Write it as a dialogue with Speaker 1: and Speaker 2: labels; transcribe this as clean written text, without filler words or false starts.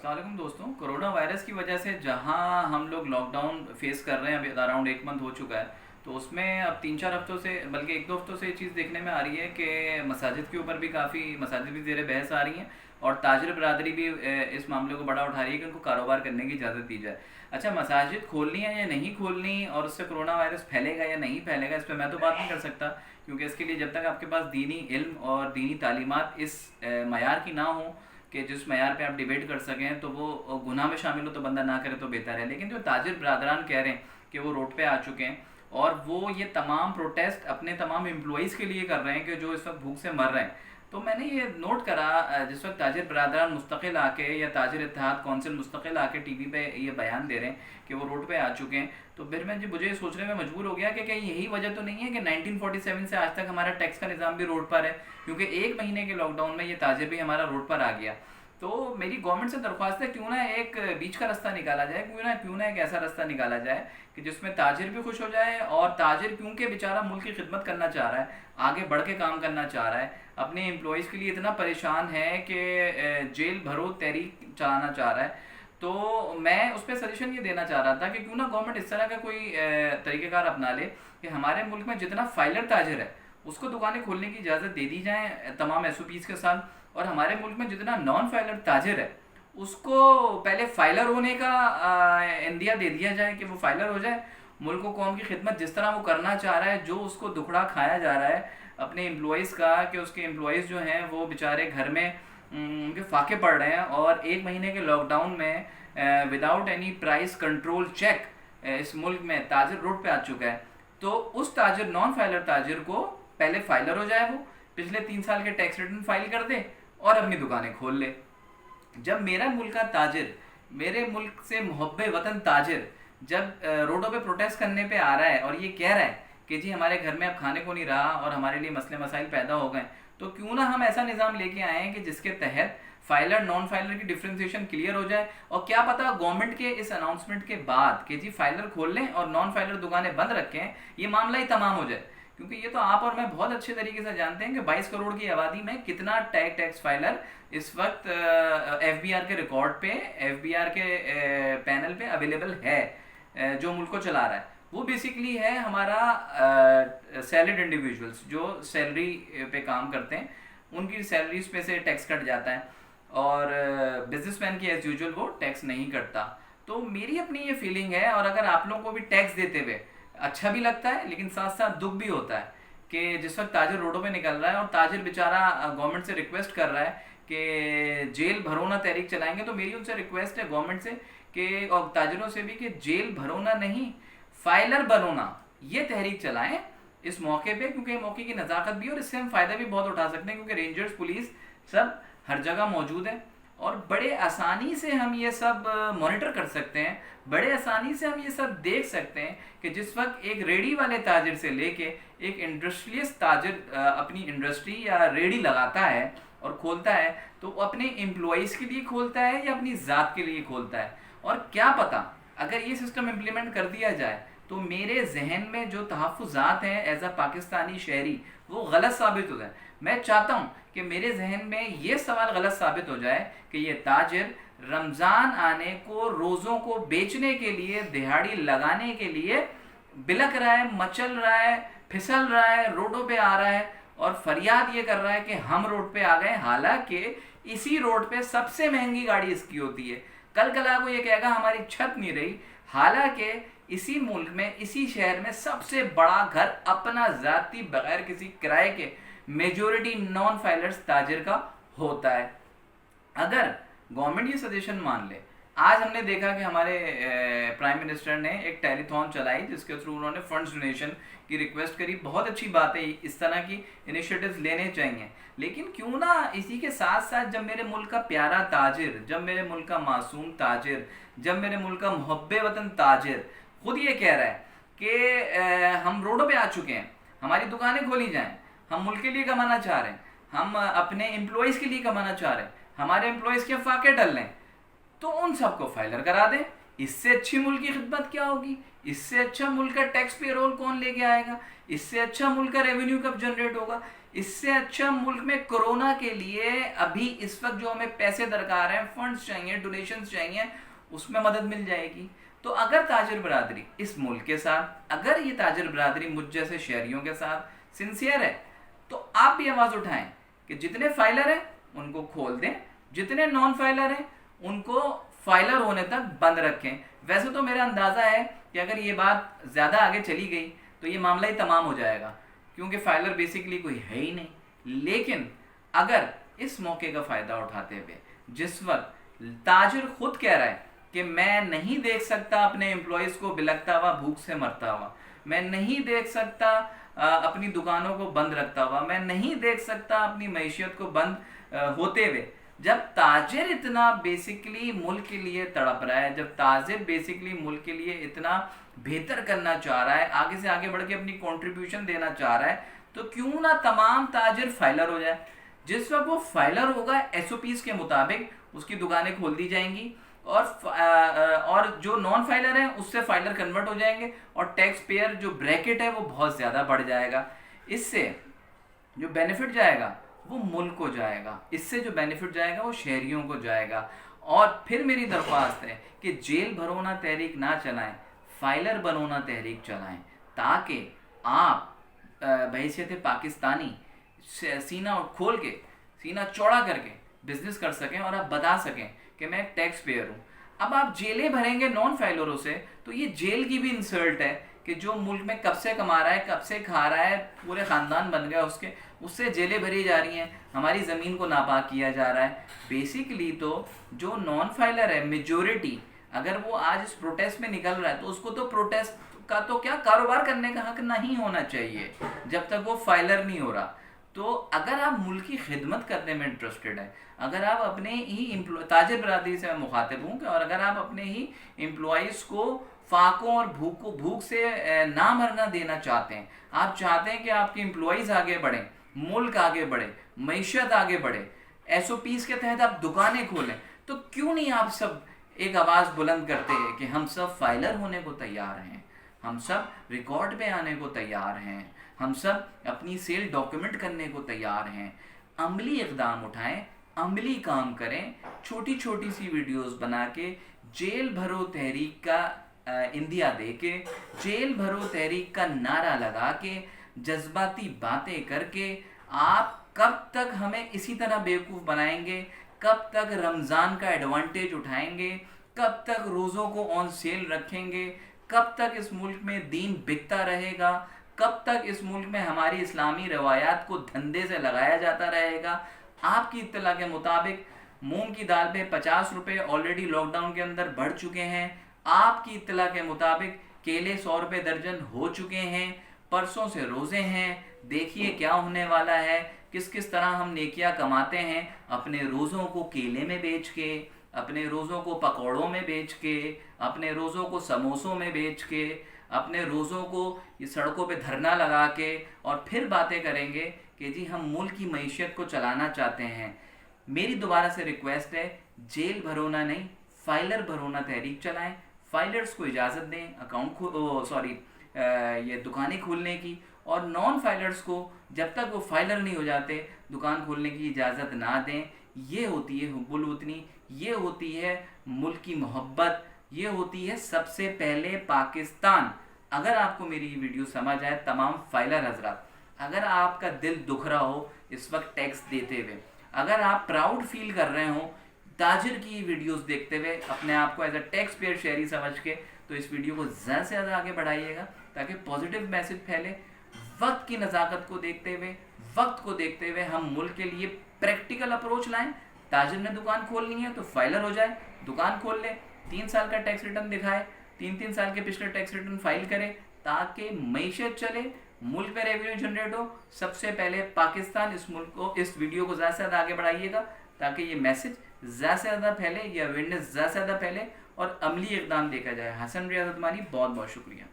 Speaker 1: अस्सलाम वालेकुम दोस्तों। कोरोना वायरस की वजह से जहां हम लोग लॉकडाउन फेस कर रहे हैं, अभी अराउंड एक मंथ हो चुका है, तो उसमें अब 3-4 हफ्तों से, बल्कि 1-2 हफ्तों से ये चीज़ देखने में आ रही है कि मसाजिद के ऊपर भी काफ़ी मसाजिद भी ज़ेर बहस आ रही हैं और ताजिर बरदरी भी इस मामले को बड़ा उठा रही है कि उनको कारोबार करने की इजाज़त दी जाए। अच्छा, मसाजिद खोलनी है या नहीं खोलनी और उससे कोरोना वायरस फैलेगा या नहीं फैलेगा, इस पर मैं तो बात नहीं कर सकता, क्योंकि इसके लिए जब तक आपके पास दीनी इल्म और दीनी तालीमात इस मयार की ना हो कि जिस मैार पे आप डिबेट कर सकें, तो वो गुनाह में शामिल हो तो बंदा ना करे तो बेहतर है। लेकिन जो ताजिर बरदरान कह रहे हैं कि वो रोड पे आ चुके हैं और वो ये तमाम प्रोटेस्ट अपने तमाम एम्प्लॉइज़ के लिए कर रहे हैं कि जो इस वक्त भूख से मर रहे हैं, तो मैंने ये नोट करा जिस वक्त ताजिर बरदरान मुस्तकिल आके या ताजिर इत्तेहाद कौंसिल मुस्तकिल आके टीवी पे ये बयान दे रहे हैं कि वो रोड पे आ चुके हैं, तो फिर मैं मुझे सोचने में मजबूर हो गया कि कहीं यही वजह तो नहीं है कि 1947 से आज तक हमारा टैक्स का निज़ाम भी रोड पर है, क्योंकि एक महीने के लॉकडाउन में ये ताजिर भी हमारा रोड पर आ गया। तो मेरी गवर्नमेंट से दरख्वास्त है, क्यों ना एक बीच का रास्ता निकाला जाए, क्यों ना एक ऐसा रास्ता निकाला जाए कि जिसमें ताजिर भी खुश हो जाए, और ताजिर क्योंकि बेचारा मुल्क की खिदमत करना चाह रहा है, आगे बढ़ के काम करना चाह रहा है, अपने एम्प्लॉयज़ के लिए इतना परेशान है कि जेल भरो तहरीक चलाना चाह रहा है, तो मैं उस पर सजेशन ये देना चाह रहा था कि क्यों ना गवर्नमेंट इस तरह का कोई तरीक़ेकार अपना ले कि हमारे मुल्क में जितना फाइलर ताजिर है उसको दुकानें खोलने की इजाज़त दे दी जाए तमाम एसओपीज़ के साथ, और हमारे मुल्क में जितना नॉन फाइलर ताजिर है उसको पहले फाइलर होने का इंदिया दे दिया जाए कि वो फाइलर हो जाए, मुल्क व कौम की खिदमत जिस तरह वो करना चाह रहा है, जो उसको दुखड़ा खाया जा रहा है अपने एम्प्लॉयज़ का कि उसके एम्प्लॉयज़ जो हैं वो बेचारे घर में उनके फाके पड़ रहे हैं, और एक महीने के लॉकडाउन में without any price control check इस मुल्क में ताजिर रोड पे आ चुका है। तो उस ताजिर नॉन फाइलर ताजिर को पहले फाइलर हो जाए, वो पिछले 3 साल के टैक्स रिटर्न फाइल कर दे और अपनी दुकानें खोल ले। जब मेरा मुल्क का ताजिर, मेरे मुल्क से मुहब्बे वतन ताजिर जब रोडों पे प्रोटेस्ट करने पे आ रहा है और ये कह रहा है कि जी हमारे घर में अब खाने को नहीं रहा और हमारे लिए मसले मसाइल पैदा हो गए, तो क्यों ना हम ऐसा निज़ाम लेके आए हैं कि जिसके तहत फाइलर नॉन फाइलर की डिफ्रेंसिएशन क्लियर हो जाए, और क्या पता गवर्नमेंट के इस अनाउंसमेंट के बाद कि जी फाइलर खोल लें और नॉन फाइलर दुकानें बंद रखें, ये मामला ही तमाम हो जाए। क्योंकि ये तो आप और मैं बहुत अच्छे तरीके से जानते हैं कि 22 करोड़ की आबादी में कितना टैक्स फाइलर इस वक्त एफबीआर के रिकॉर्ड पे, एफबीआर के पैनल पे अवेलेबल है, जो मुल्क को चला रहा है। वो बेसिकली है हमारा सैलरीड इंडिविजुअल्स जो सैलरी पे काम करते हैं, उनकी सैलरीज पे से टैक्स कट जाता है, और बिजनेसमैन की एज यूजुअल वो टैक्स नहीं कटता। तो मेरी अपनी ये फीलिंग है, और अगर आप लोगों को भी टैक्स देते हुए अच्छा भी लगता है लेकिन साथ साथ दुख भी होता है कि जिस वक्त ताजिर रोडों पे निकल रहा है और ताजिर बेचारा गवर्नमेंट से रिक्वेस्ट कर रहा है कि जेल भरो ना तहरीक चलाएंगे, तो मेरी उनसे रिक्वेस्ट है गवर्नमेंट से कि, और ताजिरों से भी, कि जेल भरो ना नहीं, फाइलर बनो ना, ये तहरीक चलाएं इस मौके पे, क्योंकि मौके की नज़ाकत भी और इससे हम फ़ायदा भी बहुत उठा सकते हैं, क्योंकि रेंजर्स पुलिस सब हर जगह मौजूद है और बड़े आसानी से हम ये सब मॉनिटर कर सकते हैं, बड़े आसानी से हम ये सब देख सकते हैं कि जिस वक्त एक रेडी वाले ताजिर से लेके एक इंडस्ट्रियलिस्ट ताजिर अपनी इंडस्ट्री या रेडी लगाता है और खोलता है, तो वो अपने एम्प्लॉइज़ के लिए खोलता है या अपनी ज़ात के लिए खोलता है, और क्या पता अगर ये सिस्टम इम्प्लीमेंट कर दिया जाए तो मेरे जहन में जो तहफ़्फ़ुज़ात हैं एज अ पाकिस्तानी शहरी वो गलत साबित हो जाए। मैं चाहता हूँ कि मेरे जहन में ये सवाल गलत साबित हो जाए कि ये ताजिर रमज़ान आने को, रोज़ों को बेचने के लिए, दिहाड़ी लगाने के लिए बिलक रहा है, मचल रहा है, फिसल रहा है, रोडों पे आ रहा है और फरियाद ये कर रहा है कि हम रोड पे आ गए, हालांकि इसी रोड पे सबसे महंगी गाड़ी इसकी होती है। कल कला को ये कहेगा हमारी छत नहीं रही, हालांकि इसी मुल्क में, इसी शहर में सबसे बड़ा घर अपना ज़ाती बगैर किसी किराए के मेजॉरिटी नॉन फाइलर्स ताजिर का होता है। अगर गवर्नमेंट ये सजेशन मान ले, आज हमने देखा कि हमारे प्राइम मिनिस्टर ने एक टेलीथॉन चलाई जिसके थ्रू उन्होंने फंड्स डोनेशन की रिक्वेस्ट करी, बहुत अच्छी बात है, इस तरह की इनिशिएटिव्स लेने चाहिए, लेकिन क्यों ना इसी के साथ साथ जब मेरे मुल्क का प्यारा ताजिर, जब मेरे मुल्क का मासूम ताजिर, जब मेरे मुल्क का मुहब्बे वतन ताजिर खुद ये कह रहा है कि हम रोडों पे आ चुके हैं, हमारी दुकानें खोली जाएं, हम मुल्क के लिए कमाना चाह रहे हैं, हम अपने एम्प्लॉयज़ के लिए कमाना चाह रहे हैं, हमारे एम्प्लॉयज़ के फाके टल लें, तो उन सबको फाइलर करा दें। इससे अच्छी मुल्क की खिदमत क्या होगी? इससे अच्छा मुल्क का टैक्स पे रोल कौन लेके आएगा? इससे अच्छा मुल्क का रेवेन्यू कब जनरेट होगा? اس سے اچھا ملک میں کورونا کے لیے ابھی اس وقت جو ہمیں پیسے درکار ہیں، فنڈز چاہیے، ڈونیشنز چاہیے، اس میں مدد مل جائے گی. تو اگر تاجر برادری اس ملک کے ساتھ، اگر یہ تاجر برادری مجھ جیسے شہریوں کے ساتھ سنسیئر ہے، تو آپ بھی آواز اٹھائیں کہ جتنے فائلر ہیں ان کو کھول دیں، جتنے نان فائلر ہیں ان کو فائلر ہونے تک بند رکھیں. ویسے تو میرا اندازہ ہے کہ اگر یہ بات زیادہ آگے چلی گئی تو یہ معاملہ ہی تمام ہو جائے گا، کیونکہ فائلر بیسیکلی کوئی ہے ہی نہیں. لیکن اگر اس موقع کا فائدہ اٹھاتے ہوئے، جس وقت تاجر خود کہہ رہا ہے کہ میں نہیں دیکھ سکتا اپنے امپلائیز کو بلکتا ہوا، بھوک سے مرتا ہوا، میں نہیں دیکھ سکتا اپنی دکانوں کو بند رکھتا ہوا، میں نہیں دیکھ سکتا اپنی معیشت کو بند ہوتے ہوئے، جب تاجر اتنا بیسیکلی ملک کے لیے تڑپ رہا ہے، جب تاجر بیسیکلی ملک کے لیے اتنا بہتر کرنا چاہ رہا ہے، آگے سے آگے بڑھ کے اپنی کنٹریبیوشن دینا چاہ رہا ہے، تو کیوں نہ تمام تاجر فائلر ہو جائے. جس وقت وہ فائلر ہوگا ایس او پیز کے مطابق اس کی دکانیں کھول دی جائیں گی، اور جو نان فائلر ہیں اس سے فائلر کنورٹ ہو جائیں گے، اور ٹیکس پیئر جو بریکٹ ہے وہ بہت زیادہ بڑھ جائے گا. اس سے جو بینیفٹ جائے گا وہ ملک کو جائے گا، اس سے جو بینیفٹ جائے گا وہ شہریوں کو جائے گا. اور پھر میری درخواست ہے کہ جیل بھرونا تحریک نہ چلائیں، فائلر بنونا تحریک چلائیں، تاکہ آپ بحیثیت پاکستانی سینہ کھول کے، سینہ چوڑا کر کے بزنس کر سکیں، اور آپ بتا سکیں کہ میں ایک ٹیکس پیئر ہوں. اب آپ جیلیں بھریں گے نان فائلروں سے تو یہ جیل کی بھی انسلٹ ہے کہ جو ملک میں کب سے کما رہا ہے، کب سے کھا رہا ہے، پورے خاندان بن گیا اس کے، اس سے جیلیں بھری جا رہی ہیں، ہماری زمین کو ناپاک کیا جا رہا ہے. بیسیکلی تو جو نان فائلر ہے میجورٹی، اگر وہ آج اس پروٹیسٹ میں نکل رہا ہے تو اس کو تو پروٹیسٹ کا تو کیا کاروبار کرنے کا حق نہیں ہونا چاہیے جب تک وہ فائلر نہیں ہو رہا. تو اگر آپ ملک کی خدمت کرنے میں انٹرسٹڈ ہیں، اگر آپ اپنے ہی تاجر برادری سے میں مخاطب ہوں، اور اگر آپ اپنے ہی امپلائیز کو فاقوں اور بھوک سے نہ مرنا دینا چاہتے ہیں، آپ چاہتے ہیں کہ آپ کے امپلائیز آگے بڑھیں، ملک آگے بڑھے، معیشت آگے بڑھے، ایس او پیز کے تحت آپ دکانیں کھولیں، تو کیوں نہیں آپ سب ایک آواز بلند کرتے ہیں کہ ہم سب فائلر ہونے کو تیار ہیں، ہم سب ریکارڈ پہ آنے کو تیار ہیں، ہم سب اپنی سیل ڈاکیومنٹ کرنے کو تیار ہیں. عملی اقدام اٹھائیں، عملی کام کریں، چھوٹی چھوٹی سی ویڈیوز بنا کے جیل بھرو تحریک کا اندیا دے کے، جیل بھرو تحریک کا نعرہ لگا کے، جذباتی باتیں کر کے آپ کب تک ہمیں اسی طرح بیوقوف بنائیں گے؟ کب تک رمضان کا ایڈوانٹیج اٹھائیں گے؟ کب تک روزوں کو آن سیل رکھیں گے؟ کب تک اس ملک میں دین بکتا رہے گا؟ کب تک اس ملک میں ہماری اسلامی روایات کو دھندے سے لگایا جاتا رہے گا؟ آپ کی اطلاع کے مطابق مونگ کی دال پہ 50 روپے آلریڈی لاک ڈاؤن کے اندر بڑھ چکے ہیں. آپ کی اطلاع کے مطابق کیلے 100 روپے درجن ہو چکے ہیں. پرسوں سے روزے ہیں، دیکھیے کیا ہونے والا ہے، کس طرح ہم نیکیاں کماتے ہیں اپنے روزوں کو کیلے میں بیچ کے، اپنے روزوں کو پکوڑوں میں بیچ کے، اپنے روزوں کو سموسوں میں بیچ کے، اپنے روزوں کو یہ سڑکوں پہ دھرنا لگا کے، اور پھر باتیں کریں گے کہ جی ہم ملک کی معیشت کو چلانا چاہتے ہیں. میری دوبارہ سے ریکویسٹ ہے، جیل بھرونا نہیں، فائلر بھرونا تحریک چلائیں. فائلرز کو اجازت دیں یہ دکانیں کھولنے کی، اور نان فائلرز کو جب تک وہ فائلر نہیں ہو جاتے دکان کھولنے کی اجازت نہ دیں. یہ ہوتی ہے حب الوطنی، یہ ہوتی ہے ملک کی محبت، یہ ہوتی ہے سب سے پہلے پاکستان. اگر آپ کو میری یہ ویڈیو سمجھ آئے، تمام فائلر حضرات، اگر آپ کا دل دکھ رہا ہو اس وقت ٹیکس دیتے ہوئے، اگر آپ پراؤڈ فیل کر رہے ہوں تاجر کی ویڈیوز دیکھتے ہوئے اپنے آپ کو ایز اے ٹیکس پیئر شہری سمجھ کے، تو اس ویڈیو کو زیادہ سے زیادہ آگے بڑھائیے گا تاکہ پازیٹیو میسج پھیلے. وقت کی نزاکت کو دیکھتے ہوئے، وقت کو دیکھتے ہوئے ہم ملک کے لیے پریکٹیکل اپروچ لائیں. تاجر نے دکان کھولنی ہے تو فائلر ہو جائے، دکان کھول لے، 3 سال کا ٹیکس ریٹرن دکھائے، 3 سال کے پچھلے ٹیکس ریٹرن فائل کرے، تاکہ معیشت چلے، ملک میں ریونیو جنریٹ ہو. سب سے پہلے پاکستان، اس ملک کو، اس ویڈیو کو زیادہ سے زیادہ آگے بڑھائیے گا تاکہ یہ میسج زیادہ سے زیادہ پھیلے، یہ اویئرنیس زیادہ سے زیادہ پھیلے، اور عملی اقدام دیکھا جائے. حسن ریاض عثمانی، بہت بہت شکریہ.